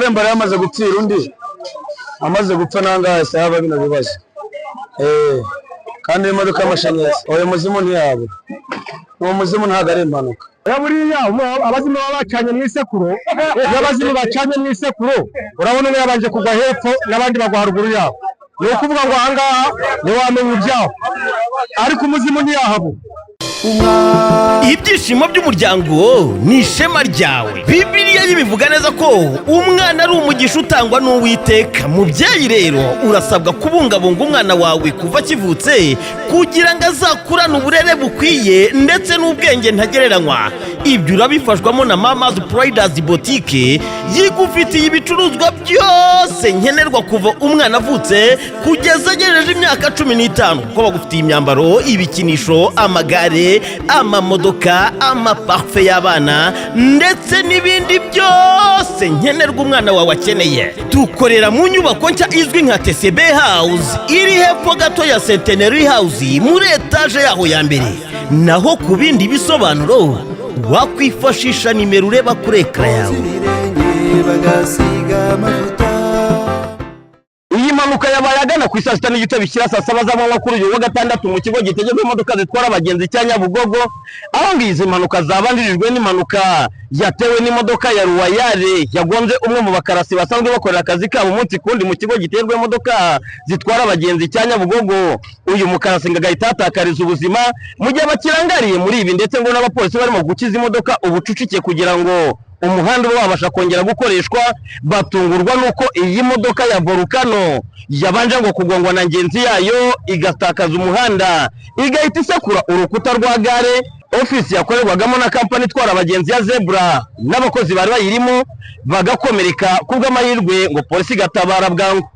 aremba yamaze gupfira undi amaze gupfa nangahe saba bino bibazo kandi imodoka y'amashanyarazi oya muzimu ntiyabo uwo muzimu ntago ari impanuka buriya abazimu babacanye mu isekuro y'abazimu bacanye mu isekuro urabona umwe yabanje kugwa hepfo n'abandi bagwa haruguru yabo ni ukuvuga ngo ahangaha ntiwamenya ibyaho ariko umuzimu ntiyahabo. Ibyishimo by'umuryango ni ishema ryawe. Bibiliya yibivuga neza ko umwana ari umugisha utangwa n'Uwiteka. Mubyeyi rero urasabwa kubungabunga umwana wawe kuva akivutse kugira ngo azakurane uburere bukwiye ndetse n'ubwenge ntagereranywa. Ibyo urabifashwamo na Mama's Pride's Boutique yigufitiye ibicuruzwa byose nkenerwa kuva umwana avutse kugeza agejeje imyaka 15 kuko bagufitiye imyambaro, ibikinisho, amagare, amamodoka, amaparfum y'abana ndetse n'ibindi byose nkenerwa umwana wawe akeneye. Dukorera mu nyubako nshya izwi nka TCB House iri hepfo gato ya Centenary House muri etage yaho ya mbere. Naho ku bindi bisobanuro wakwifashisha nimero ureba kuri ekara yawe. Iyi mpanuka yabaye agana ku isaa 6 n'igitabo bikira saa 7 z'amanywa kuri uyu wa gatandatu mu kigo gitegerwa imodoka zitwara abagenzi cya Nyabugogo, aho ngize impanuka zabandirijwe n'impanuka yatewe n'imodoka ya Ruwayare yagonze umwe mu bakarasi basanzwe bakorera akazi kabo umunsi kundi mu kigo gitegerwa imodoka zitwara abagenzi cya Nyabugogo. Uyu mukarasi ngahita atakariza ubuzima mu gihe bakirangariye muri ibi ndetse ngo n'abapolisi barimo gukiza imodoka ubucucike kugira ngo umuhanda wabasha kongera gukoreshwa. Batungurwa nuko iyi modoka ya Volcano yabanje ngo kugongwa na ngenzi yayo igatakaza umuhanda igahita isekura urukuta rwa gare. Ofisi yakorerwagamo na kampani itwara abagenzi ya Zebra n'abakozi bari bayirimo bagakomereka kubw'amahirwe ngo polisi gatabara bwangu.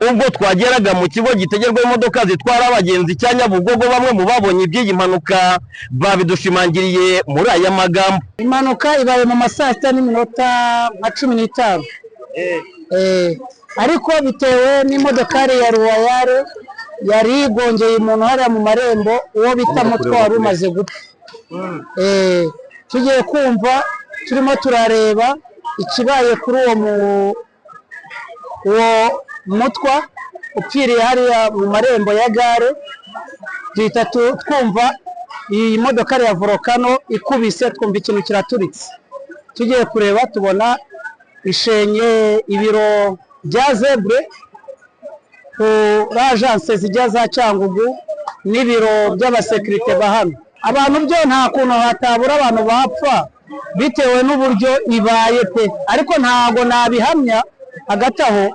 Ubwo twageraga mu kigo gitegerwa imodoka zitwara abagenzi cya Nyabugogo, bamwe mu babonye iby'iyi mpanuka babidushimangiriye muri aya magambo. Impanuka ibaye mu masaa 6 n'iminota 15 ariko bitewe n'imodokari ya Ruwayare yari igongeye umuntu hariya mu marembo uwo bita mutwa wari umaze gupfa. Tugiye kumva turimo turareba ikibaye kuri uwo mutwa upfiriye hariya mu marembo ya gare. Duhita twumva iyi modokari ya Volcano ikubise, twumva ikintu kiraturitse. Tugiye kureba tubona ishenye ibiro bya Zebra kuri agence zijya za Cyangugu n'ibiro by'abasekirite bahano. Abantu byo nta kuntu hatabura abantu bapfa bitewe n'uburyo ibaye pe, ariko ntago nabihamya. Hagati aho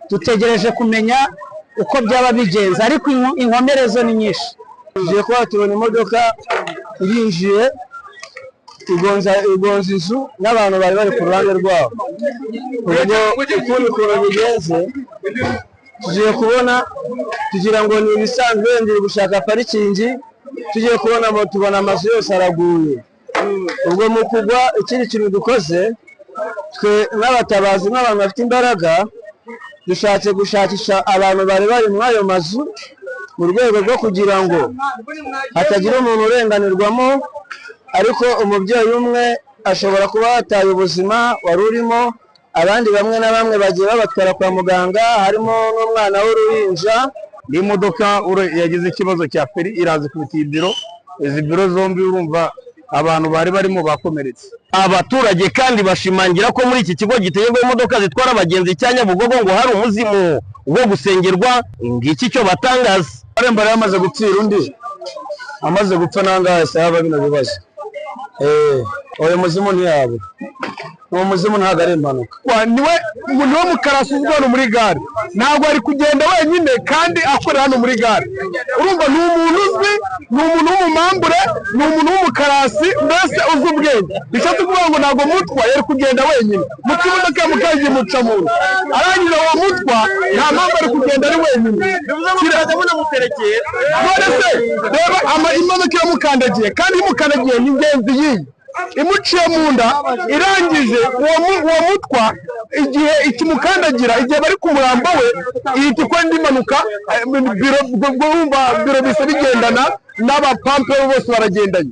dutegereje kumenya uko byaba bigenza, ariko inkomerezo ni nyinshi. Tugiye kuba tubona imodoka irinjiye igonza inzu n'abantu bari bari ku ruhande rwabo. Ubwo ukundi kuntu bigenze tugiye kubona tugira ngo ni ibisanzwe ndi gushaka parikingi. Tugiye kubona tubona amazu yose araguye. Ubwo mu kugwa ikindi kintu dukoze twe n'abatabazi n'abantu bafite imbaraga dushatse gushakisha abantu bari bari muri ayo mazu mu rwego rwo kugira ngo hatagira umuntu urenganirwamo, ariko umubyeyi umwe ashobora kuba yataye ubuzima wari urimo, abandi bamwe na bamwe bagiye babatwara kwa muganga, harimo n'umwana w'uruhinja. N'imodoka yagize ikibazo cya feri iraza kubita ibiro, izi biro zombi urumva abantu bari barimo bakomeretse. Abaturage kandi bashimangira ko muri iki kigo gitegerwa imodoka zitwara abagenzi cya Nyabugogo ngo hari umuzimu wo gusengerwa. Ngiki cyo batangaza. Aremba yamaze gupfira undi amaze gupfa nangahe saba bino bibazo. Oya muzimu ntiyabo uwo muzimu ntago ari impanuka. Niwe mukarasi uzwana muri gare, ntago ari kugenda wenyine kandi akorera hano muri gare. Urumva ni umuntu uzwi, ni umuntu w'umumambure, ni umuntu w'umukarasi mbese uzi ubwenge. Bishatse kuvuga ngo ntago mutwa yari kugenda wenyine mu kimodoka mukaje muca muntu arangira uwo mutwa nta mpamvu ari kugenda ari wenyine. Kiraza muna muterekeye none se reba imodoka yamukandagiye kandi imukandagiye ni ngenzi yiyi imuciye mu nda irangije uwo mutwa igihe ikimukandagira igihe bari ku murambo we ihita ikora indi mpanuka. Biro bisa bigendana n'abapampe bose baragendanye.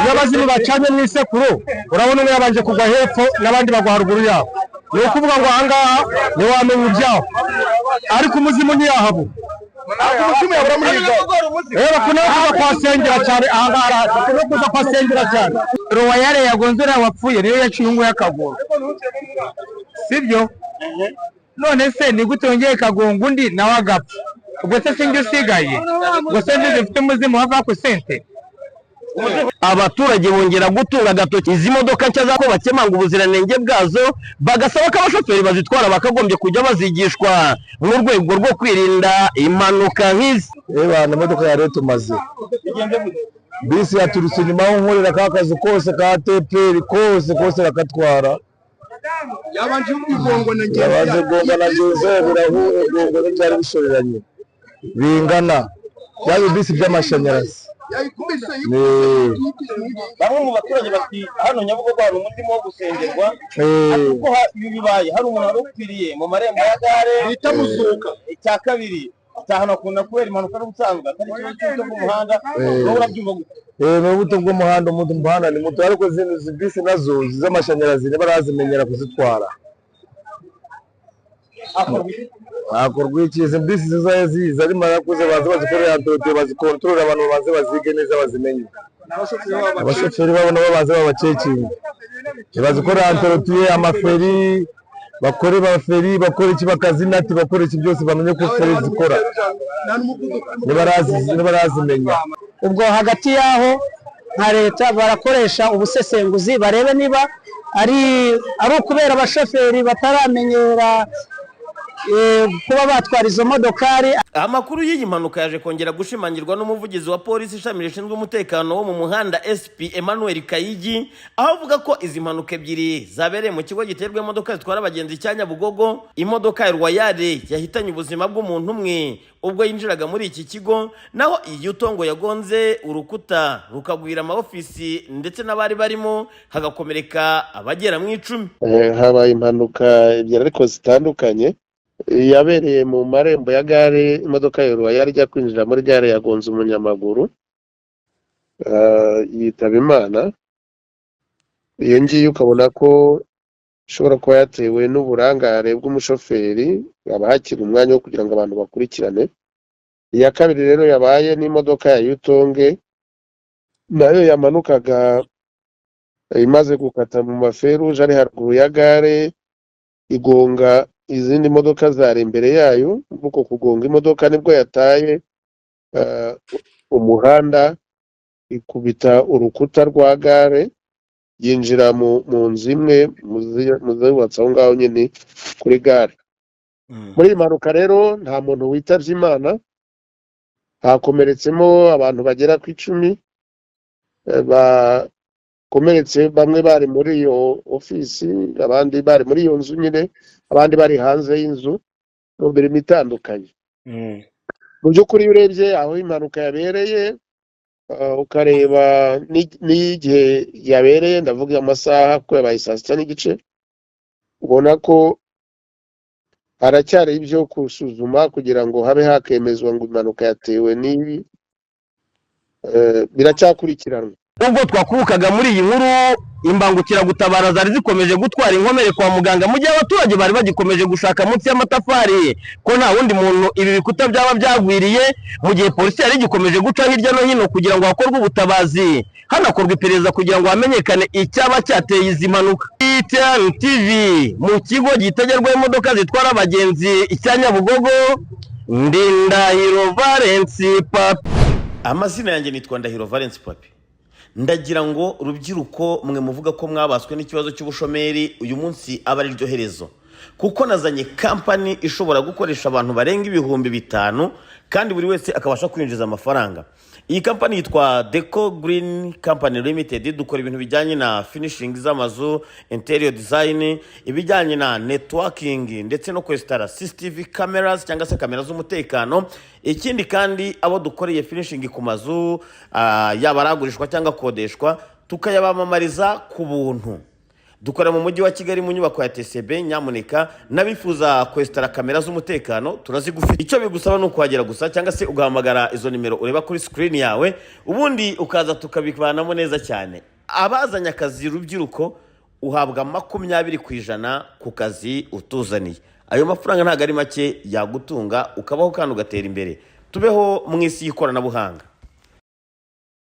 Y'abazimu bacanye mu isekuro urabona umwe yabanje kugwa hepfo n'abandi bagwa haruguru yabo. ni ukuvuga ngo ahangaha ntiwamenya ibyaho ariko umuzimu ntiyahabu umuzimu yabura muri iyi gare bakunda kuza kuhasengera cyane ahangaha bakunda kuza kuhasengera cyane royale yagonze uriya wapfuye niyo yaciye ungu y'akaguru sibyo none se ni gute yongeye kagonga undi nawe agapfa ubwo se sinjye usigaye ubwo se nzi zifite umuzimu wava ku sente. Abaturage bongera gutunga agatoki izi modoka nshya zako bakemanga ubuziranenge bwazo bagasaba ko abashoferi bazitwara bakagombye kujya bazigishwa mu rwego rwo kwirinda impanuka nk'izi. Bana imodoka ya leta umaze bisi yaturutse inyuma aho nkorera ka kazi kose ka TPR kose bakatwara yabanje kugongo na ngenzi birahure byari bishoreranye bingana yaje bisi by'amashanyarazi. Bamwe mu baturage bati hano Nyabugogo hari umutima wo gusengerwa kuko iyo bibaye hari umuntu wari upfiriye mu marembo ya gare bita muzuka. Icya kabiri atahana kuna kubera impanuka n'ubusanzwe atari ikibazo cyo mu muhanda no urabyumva gute? Ni ubuto bw'umuhanda umuhanda ni muto ariko zino bisi nazo z'amashanyarazi barazimenyera kuzitwara. Hakorwa iki izi bisi ziza ari marakuze baza bazikorera antorote bazikontorora abantu baze bazige neza bazimenye abashoferi babo nabo baza babacekinga bazikorera antorote amaferi bakore baferi bakora iki bakazinati bakora iki byose bamenye ko feri zikora nibarazimenya. Ubwo hagati yaho nka leta barakoresha ubusesenguzi barebe niba ari ukubera abashoferi bataramenyera kuba batwara izo modokari. Amakuru y'iyi mpanuka yaje kongera gushimangirwa n'umuvugizi wa polisi ishami rishinzwe umutekano wo mu muhanda SP Emmanuel Kayigi, aho avuga ko izi mpanuka ebyiri zabereye mu kigo giterwa imodoka zitwara abagenzi cya Nyabugogo. Imodoka ya Royale yahitanye ubuzima bw'umuntu umwe ubwo yinjiraga muri iki kigo, naho iyi Yutongo yagonze urukuta rukagwira amaofisi ndetse n'abari barimo hagakomereka abagera mu 10. Habaye impanuka ebyiri ariko zitandukanye yabereye mu marembo ya gare. Imodoka ya Royale ijya kwinjira muri gare yagonze umunyamaguru yitaba Imana. Iyo ngiye ukabona ko ishobora kuba yatewe n'uburangare bw'umushoferi abahakira umwanya wo kugira ngo abantu bakurikirane. Iya kabiri rero yabaye n'imodoka ya Yutonge nayo yamanukaga imaze gukata mu maferuje ari haruguru ya gare igonga izindi modoka zari imbere yayo. Uko kugonga imodoka nibwo yataye umuhanda ikubita urukuta rwa gare yinjira mu nzu imwe muzubatse aho ngaho nyine kuri gare. Muri iyi mpanuka rero nta muntu witavye Imana, hakomeretsemo abantu bagera ku 10 bakomeretse. Bamwe bari muri iyo ofisi, abandi bari muri iyo nzu nyine, abandi bari hanze y'inzu mu mirimo itandukanye. Mu by'ukuri urebye aho impanuka yabereye ukareba n'igihe yabereye, ndavuga amasaha ko yabaye 9:30, ubona ko haracyari ibyo kusuzuma kugira ngo habe hakemezwa ngo impanuka yatewe n'ibi. Biracyakurikiranwa. Ubwo twakubukaga muri iyi nkuru imbangukiragutabara zari zikomeje gutwara inkomere kwa muganga mu gihe abaturage bari bagikomeje gushaka munsi y'amatafari ko nta wundi muntu ibi bikuta byaba byagwiriye, mu gihe polisi yari gikomeje guca hirya no hino kugira ngo hakorwe ubutabazi hanakorwa iperereza kugira ngo hamenyekane icyaba cyateye izi mpanuka. ITN TV mu kigo gitegerwaho imodoka zitwara abagenzi cya Nyabugogo, Ndindahiro Valence Papi. Amazina yanjye nitwa Ndahiro Valence Papi. Ndagira ngo rubyiruko mwe muvuga ko mwabaswe n'ikibazo cy'ubushomeri uyu munsi aba ari ryo herezo, kuko nazanye company ishobora gukoresha abantu barenga 5,000 kandi buri wese akabasha kwinjiza amafaranga. Iyi company yitwa Deco Green Company Limited. Dukora ibintu bijyanye na finishing z'amazu, interior design, ibijyanye na networking ndetse no kwestara CCTV cameras cyangwa se kamera z'umutekano. Ikindi kandi abo dukoreye finishing ku mazu yaba aragurishwa cyangwa kodeshwa tukayabamamariza ku buntu. Dukora mu mujyi wa Kigali mu nyubako ya TCB. Nyamuneka nabifuza kwestara kamera z'umutekano turazigufite. Icyo bigusaba no kuhagera gusa cyangwa se ugahamagara izo nimero ureba kuri screen yawe, ubundi ukaza tukabivanamo neza cyane. Abazanya akazi rubyiruko uhabwa 20% ku kazi utuzaniye. Ayo mafaranga ntabwo ari make yagutunga ukabaho kandi ugatera imbere. Tubeho mu isi y'ikoranabuhanga.